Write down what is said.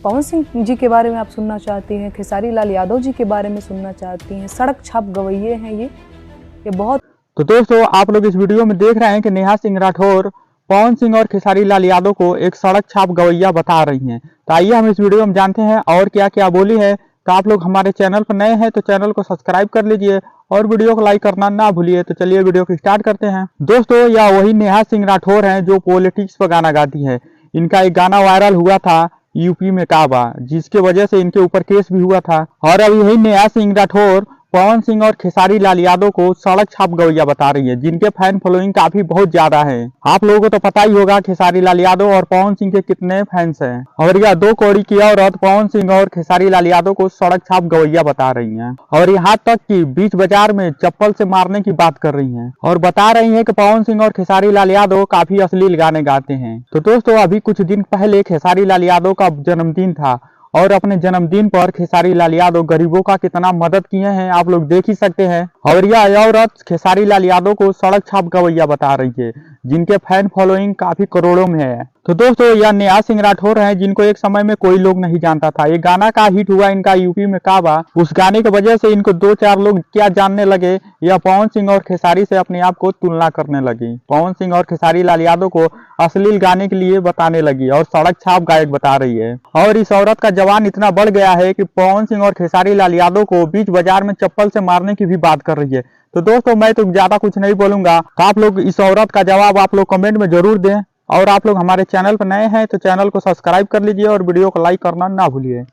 पवन सिंह जी के बारे में आप सुनना चाहती हैं, खेसारी लाल यादव जी के बारे में सुनना चाहती हैं, सड़क छाप गवैये हैं ये बहुत। तो दोस्तों आप लोग इस वीडियो में देख रहे हैं कि नेहा सिंह राठौर पवन सिंह और खेसारी लाल यादव को एक सड़क छाप गवैया बता रही हैं। तो आइए हम इस वीडियो में जानते हैं और क्या क्या बोली है। तो आप लोग हमारे चैनल पर नए हैं तो चैनल को सब्सक्राइब कर लीजिए और वीडियो को लाइक करना ना भूलिए। तो चलिए वीडियो को स्टार्ट करते हैं। दोस्तों यह वही नेहा सिंह राठौर हैं जो पॉलिटिक्स पर गाना गाती है। इनका एक गाना वायरल हुआ था यूपी में काबा, जिसके वजह से इनके ऊपर केस भी हुआ था। और अब यही नेहा सिंह राठौर पवन सिंह और खेसारी लाल यादव को सड़क छाप गवैया बता रही है, जिनके फैन फॉलोइंग काफी बहुत ज्यादा है। आप लोगों को तो पता ही होगा खेसारी लाल यादव और पवन सिंह के कितने फैंस हैं। और यह दो कौड़ी की औरत पवन सिंह और खेसारी लाल यादव को सड़क छाप गवैया बता रही हैं और यहाँ तक कि बीच बाजार में चप्पल से मारने की बात कर रही हैं और बता रही हैं कि पवन सिंह और खेसारी लाल यादव काफी अश्लील गाने गाते हैं। तो दोस्तों अभी कुछ दिन पहले खेसारी लाल यादव का जन्मदिन था और अपने जन्मदिन पर खेसारी लाल यादव गरीबों का कितना मदद किए हैं आप लोग देख ही सकते हैं। और यह औरत खेसारी लाल यादव को सड़क छाप गवैया बता रही है, जिनके फैन फॉलोइंग काफी करोड़ों में है। तो दोस्तों यह नेहा सिंह राठौर हैं, जिनको एक समय में कोई लोग नहीं जानता था। ये गाना का हिट हुआ इनका यूपी में काबा, उस गाने की वजह से इनको 2-4 लोग क्या जानने लगे, या पवन सिंह और खेसारी से अपने आप को तुलना करने लगी। पवन सिंह और खेसारी लाल यादव को अश्लील गाने के लिए बताने लगी और सड़क छाप गायक बता रही है। और इस औरत का जवान इतना बढ़ गया है कि पवन सिंह और खेसारी लाल यादव को बीच बाजार में चप्पल से मारने की भी बात कर रही है। तो दोस्तों मैं तो ज्यादा कुछ नहीं बोलूंगा, तो आप लोग इस औरत का जवाब आप लोग कमेंट में जरूर दें। और आप लोग हमारे चैनल पर नए हैं तो चैनल को सब्सक्राइब कर लीजिए और वीडियो को लाइक करना ना भूलिए।